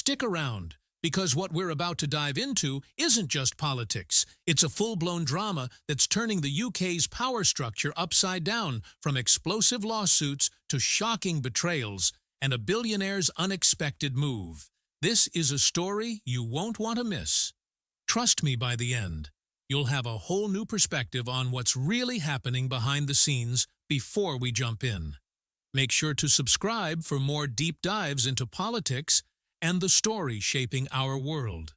Stick around, because what we're about to dive into isn't just politics. It's a full-blown drama that's turning the UK's power structure upside down, from explosive lawsuits to shocking betrayals and a billionaire's unexpected move. This is a story you won't want to miss. Trust me, by the end, you'll have a whole new perspective on what's really happening behind the scenes before we jump in. Make sure to subscribe for more deep dives into politics and the story shaping our world.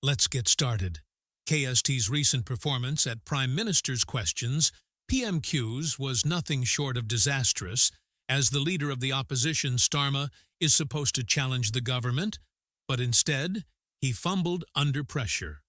Let's get started. KST's recent performance at Prime Minister's Questions, PMQs, was nothing short of disastrous, as the leader of the opposition, Starmer, is supposed to challenge the government, but instead, he fumbled under pressure.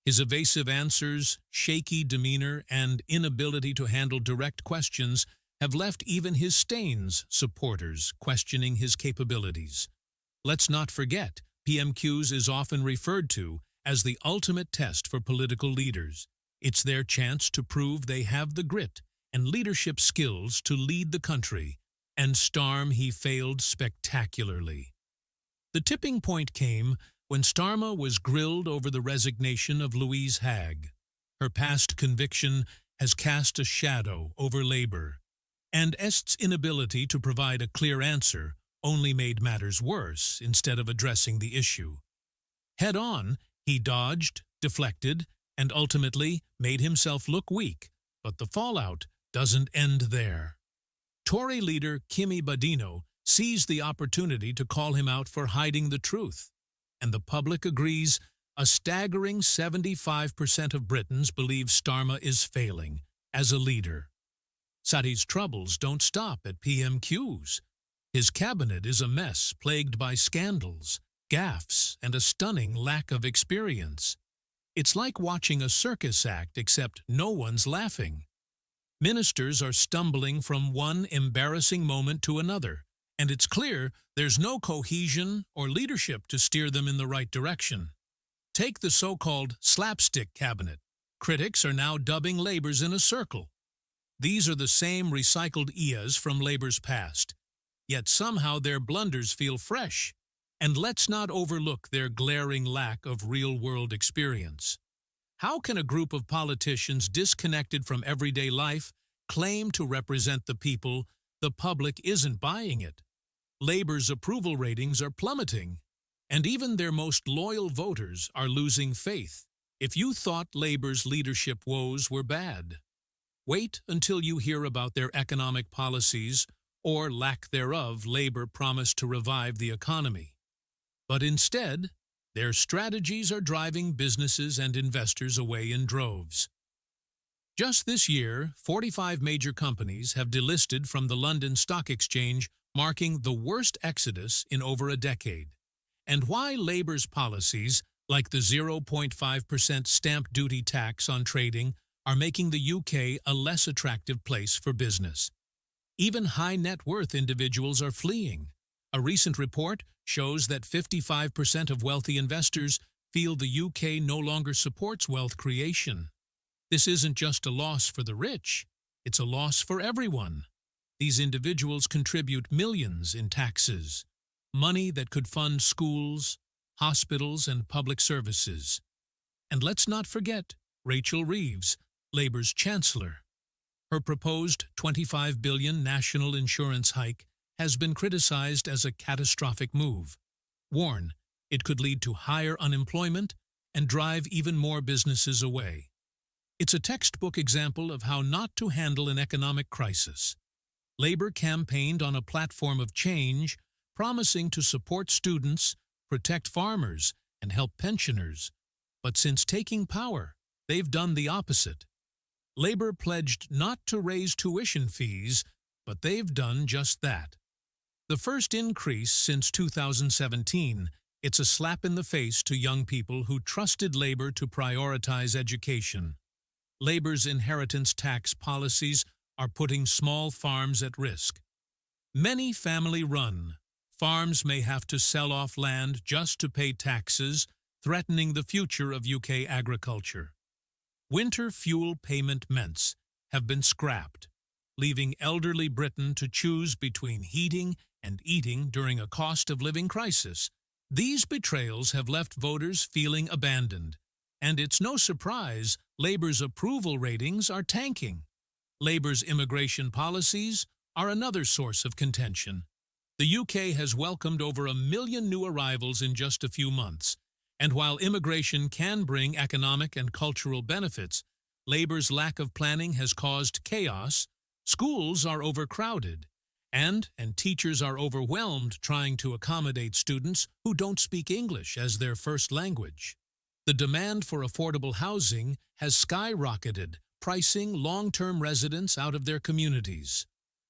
His evasive answers, shaky demeanor, and inability to handle direct questions have left even his Stains supporters questioning his capabilities. Let's not forget, PMQs is often referred to as the ultimate test for political leaders. It's their chance to prove they have the grit and leadership skills to lead the country, and he failed spectacularly. The tipping point came when Starmer was grilled over the resignation of Louise Haigh. Her past conviction has cast a shadow over Labour, and Est's inability to provide a clear answer only made matters worse instead of addressing the issue. Head-on, he dodged, deflected, and ultimately made himself look weak, but the fallout doesn't end there. Tory leader Kimi Badino seized the opportunity to call him out for hiding the truth, and the public agrees. A staggering 75% of Britons believe Starmer is failing as a leader. Sadi's troubles don't stop at PMQs. His cabinet is a mess plagued by scandals, gaffes, and a stunning lack of experience. It's like watching a circus act, except no one's laughing. Ministers are stumbling from one embarrassing moment to another, and it's clear there's no cohesion or leadership to steer them in the right direction. Take the so-called slapstick cabinet. Critics are now dubbing Labour's in a circle. These are the same recycled EAs from Labour's past, yet somehow their blunders feel fresh. And let's not overlook their glaring lack of real-world experience. How can a group of politicians disconnected from everyday life claim to represent the people? The public isn't buying it. Labour's approval ratings are plummeting, and even their most loyal voters are losing faith. If you thought Labour's leadership woes were bad, wait until you hear about their economic policies, or lack thereof. Labour promised to revive the economy, but instead, their strategies are driving businesses and investors away in droves. Just this year, 45 major companies have delisted from the London Stock Exchange, marking the worst exodus in over a decade. And why Labour's policies, like the 0.5% stamp duty tax on trading, are making the UK a less attractive place for business. Even high-net-worth individuals are fleeing. A recent report shows that 55% of wealthy investors feel the UK no longer supports wealth creation. This isn't just a loss for the rich, it's a loss for everyone. These individuals contribute millions in taxes, money that could fund schools, hospitals, and public services. And let's not forget Rachel Reeves, Labour's Chancellor. Her proposed $25 billion national insurance hike has been criticized as a catastrophic move. Warn, it could lead to higher unemployment and drive even more businesses away. It's a textbook example of how not to handle an economic crisis. Labour campaigned on a platform of change, promising to support students, protect farmers, and help pensioners. But since taking power, they've done the opposite. Labour pledged not to raise tuition fees, but they've done just that. The first increase since 2017, it's a slap in the face to young people who trusted Labour to prioritize education. Labour's inheritance tax policies are putting small farms at risk. Many family-run farms may have to sell off land just to pay taxes, threatening the future of UK agriculture. Winter fuel payment ments have been scrapped, leaving elderly Britain to choose between heating and eating during a cost-of-living crisis. These betrayals have left voters feeling abandoned, and it's no surprise Labor's approval ratings are tanking. Labor's immigration policies are another source of contention. The UK has welcomed over 1 million new arrivals in just a few months, and while immigration can bring economic and cultural benefits, Labor's lack of planning has caused chaos. Schools are overcrowded, and teachers are overwhelmed trying to accommodate students who don't speak English as their first language. The demand for affordable housing has skyrocketed, pricing long-term residents out of their communities.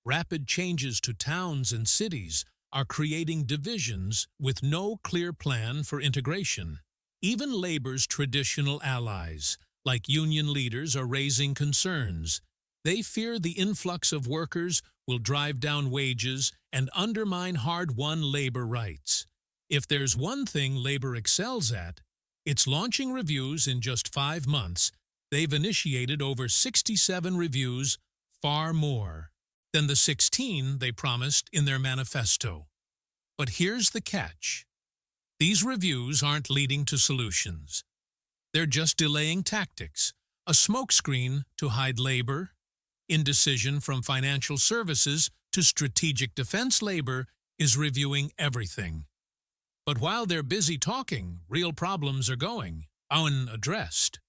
Rapid changes to towns and cities are creating divisions with no clear plan for integration. Even Labor's traditional allies, like union leaders, are raising concerns. They fear the influx of workers will drive down wages and undermine hard-won labor rights. If there's one thing Labor excels at, it's launching reviews in just 5 months. They've initiated over 67 reviews, far more than the 16 they promised in their manifesto. But here's the catch. These reviews aren't leading to solutions. They're just delaying tactics, a smokescreen to hide labor. Indecision from financial services to strategic defense. Labor is reviewing everything. But while they're busy talking, real problems are going unaddressed.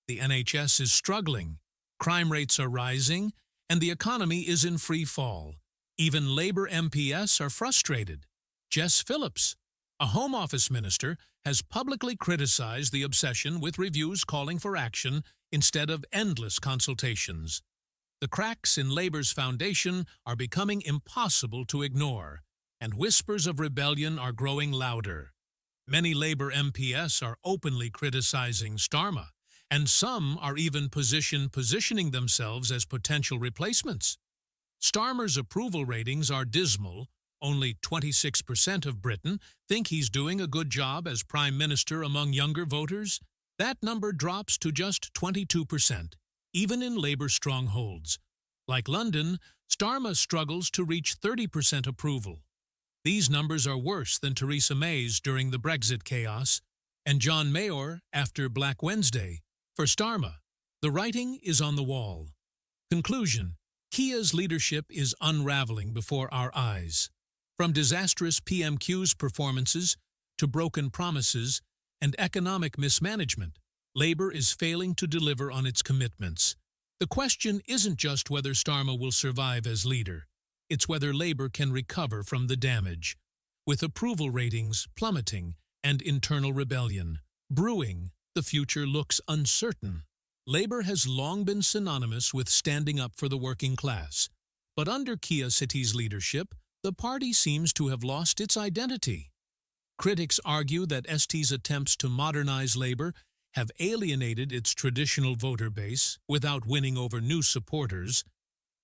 The NHS is struggling, crime rates are rising, and the economy is in free fall. Even Labor MPs are frustrated. Jess Phillips, a Home Office minister, has publicly criticized the obsession with reviews calling for action instead of endless consultations. The cracks in Labor's foundation are becoming impossible to ignore, and whispers of rebellion are growing louder. Many Labor MPs are openly criticizing Starmer, and some are even positioning themselves as potential replacements. Starmer's approval ratings are dismal. Only 26% of Britain think he's doing a good job as Prime Minister among younger voters. That number drops to just 22%, even in Labour strongholds. Like London, Starmer struggles to reach 30% approval. These numbers are worse than Theresa May's during the Brexit chaos, and John Mayor after Black Wednesday. For Starmer, the writing is on the wall. Conclusion: Kea's leadership is unraveling before our eyes. From disastrous PMQ's performances to broken promises and economic mismanagement, Labour is failing to deliver on its commitments. The question isn't just whether Starmer will survive as leader. It's whether Labour can recover from the damage. With approval ratings plummeting and internal rebellion brewing, the future looks uncertain. Labour has long been synonymous with standing up for the working class, but under Keir Starmer's leadership, the party seems to have lost its identity. Critics argue that ST's attempts to modernize Labour have alienated its traditional voter base without winning over new supporters.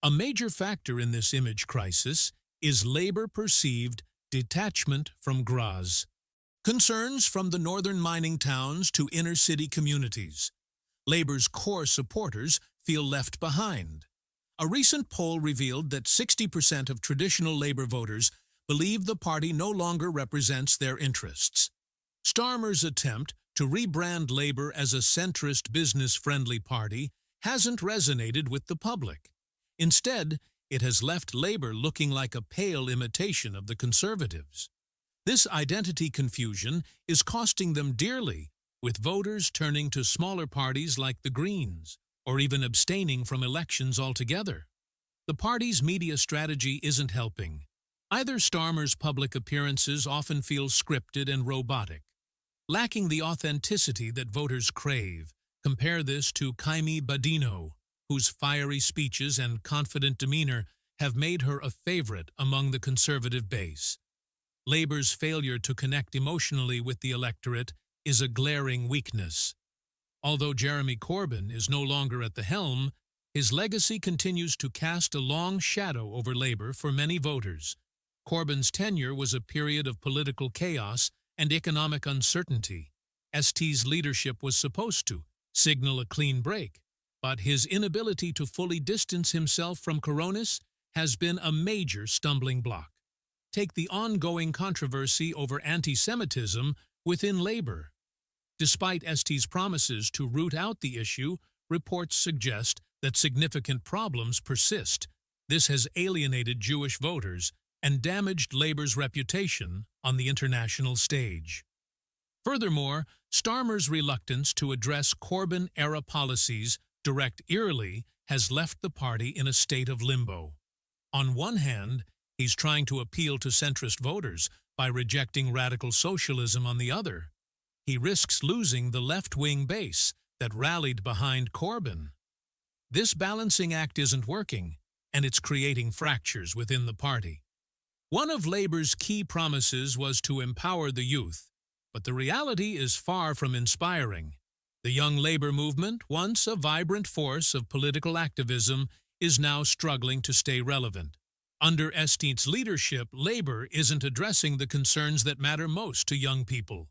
A major factor in this image crisis is Labour perceived detachment from Graz. Concerns from the northern mining towns to inner-city communities. Labour's core supporters feel left behind. A recent poll revealed that 60% of traditional Labour voters believe the party no longer represents their interests. Starmer's attempt to rebrand Labour as a centrist, business-friendly party hasn't resonated with the public. Instead, it has left Labour looking like a pale imitation of the Conservatives. This identity confusion is costing them dearly, with voters turning to smaller parties like the Greens, or even abstaining from elections altogether. The party's media strategy isn't helping. Either Starmer's public appearances often feel scripted and robotic, lacking the authenticity that voters crave. Compare this to Kemi Badeno, whose fiery speeches and confident demeanor have made her a favorite among the Conservative base. Labour's failure to connect emotionally with the electorate is a glaring weakness. Although Jeremy Corbyn is no longer at the helm, his legacy continues to cast a long shadow over Labour for many voters. Corbyn's tenure was a period of political chaos and economic uncertainty. ST's leadership was supposed to signal a clean break, but his inability to fully distance himself from Coronis has been a major stumbling block. Take the ongoing controversy over anti-Semitism within labor. Despite ST's promises to root out the issue, reports suggest that significant problems persist. This has alienated Jewish voters and damaged labor's reputation on the international stage. Furthermore, Starmer's reluctance to address Corbyn-era policies directly has left the party in a state of limbo. On one hand, he's trying to appeal to centrist voters by rejecting radical socialism. On the other, he risks losing the left-wing base that rallied behind Corbyn. This balancing act isn't working, and it's creating fractures within the party. One of Labour's key promises was to empower the youth, but the reality is far from inspiring. The young Labour movement, once a vibrant force of political activism, is now struggling to stay relevant. Under ST's leadership, Labour isn't addressing the concerns that matter most to young people.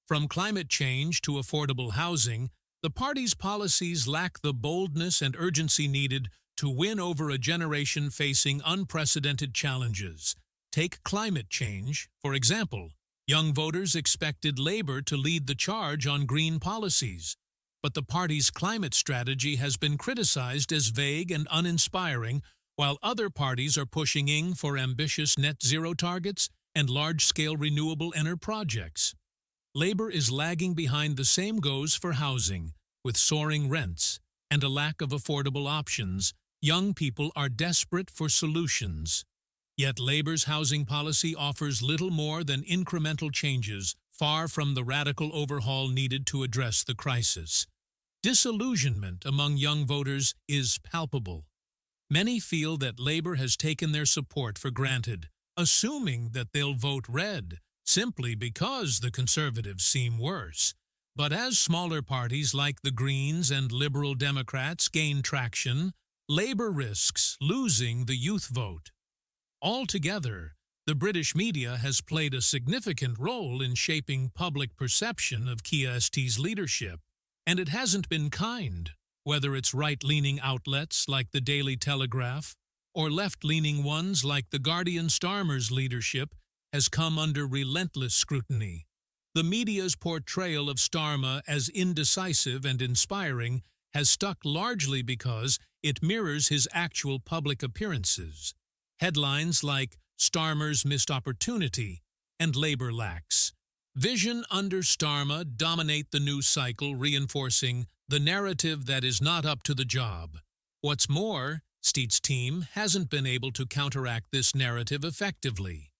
From climate change to affordable housing, the party's policies lack the boldness and urgency needed to win over a generation facing unprecedented challenges. Take climate change, for example. Young voters expected Labour to lead the charge on green policies, but the party's climate strategy has been criticized as vague and uninspiring, while other parties are pushing for ambitious net-zero targets and large-scale renewable energy projects. Labour is lagging behind. The same goes for housing. With soaring rents and a lack of affordable options, young people are desperate for solutions. Yet Labour's housing policy offers little more than incremental changes, far from the radical overhaul needed to address the crisis. Disillusionment among young voters is palpable. Many feel that Labour has taken their support for granted, assuming that they'll vote red, simply because the Conservatives seem worse. But as smaller parties like the Greens and Liberal Democrats gain traction, Labour risks losing the youth vote. Altogether, the British media has played a significant role in shaping public perception of Keir Starmer's leadership, and it hasn't been kind, whether it's right-leaning outlets like the Daily Telegraph or left-leaning ones like The Guardian. Starmer's leadership has come under relentless scrutiny. The media's portrayal of Starmer as indecisive and inspiring has stuck largely because it mirrors his actual public appearances. Headlines like "Starmer's missed opportunity" and "Labour lacks vision under Starmer" dominate the news cycle, reinforcing the narrative that is not up to the job. What's more, Starmer's team hasn't been able to counteract this narrative effectively.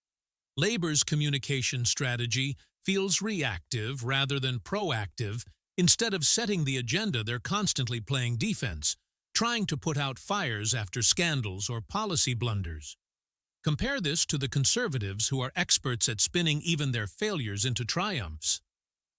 Labour's communication strategy feels reactive rather than proactive. Instead of setting the agenda, they're constantly playing defense, trying to put out fires after scandals or policy blunders. Compare this to the Conservatives, who are experts at spinning even their failures into triumphs.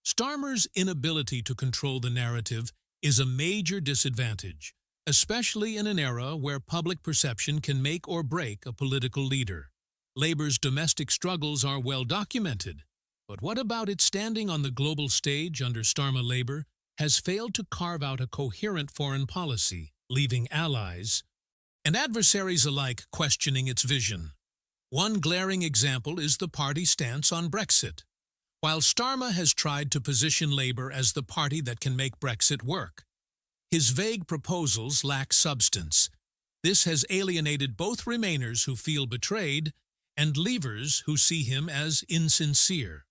Starmer's inability to control the narrative is a major disadvantage, especially in an era where public perception can make or break a political leader. Labour's domestic struggles are well documented, but what about its standing on the global stage under Starmer? Labour has failed to carve out a coherent foreign policy, leaving allies and adversaries alike questioning its vision. One glaring example is the party's stance on Brexit. While Starmer has tried to position Labour as the party that can make Brexit work, his vague proposals lack substance. This has alienated both Remainers who feel betrayed and Leavers who see him as insincere.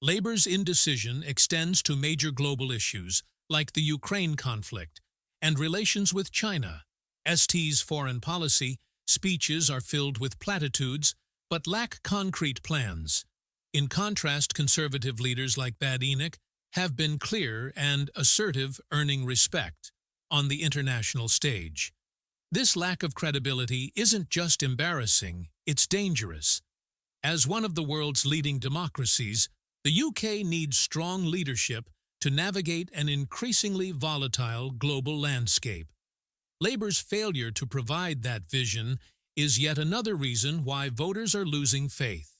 Labour's indecision extends to major global issues like the Ukraine conflict and relations with China. ST's foreign policy speeches are filled with platitudes but lack concrete plans. In contrast, Conservative leaders like Badenoch have been clear and assertive, earning respect on the international stage. This lack of credibility isn't just embarrassing, it's dangerous. As one of the world's leading democracies, the UK needs strong leadership to navigate an increasingly volatile global landscape. Labour's failure to provide that vision is yet another reason why voters are losing faith.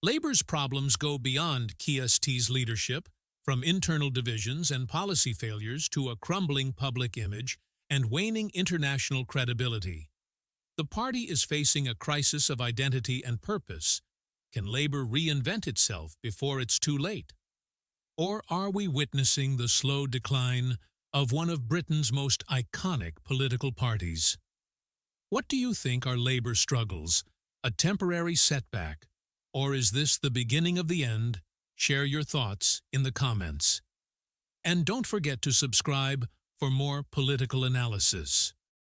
Labour's problems go beyond Keir Starmer's leadership, from internal divisions and policy failures to a crumbling public image and waning international credibility. The party is facing a crisis of identity and purpose. Can Labour reinvent itself before it's too late? Or are we witnessing the slow decline of one of Britain's most iconic political parties? What do you think are Labour's struggles? A temporary setback? Or is this the beginning of the end? Share your thoughts in the comments. And don't forget to subscribe for more political analysis.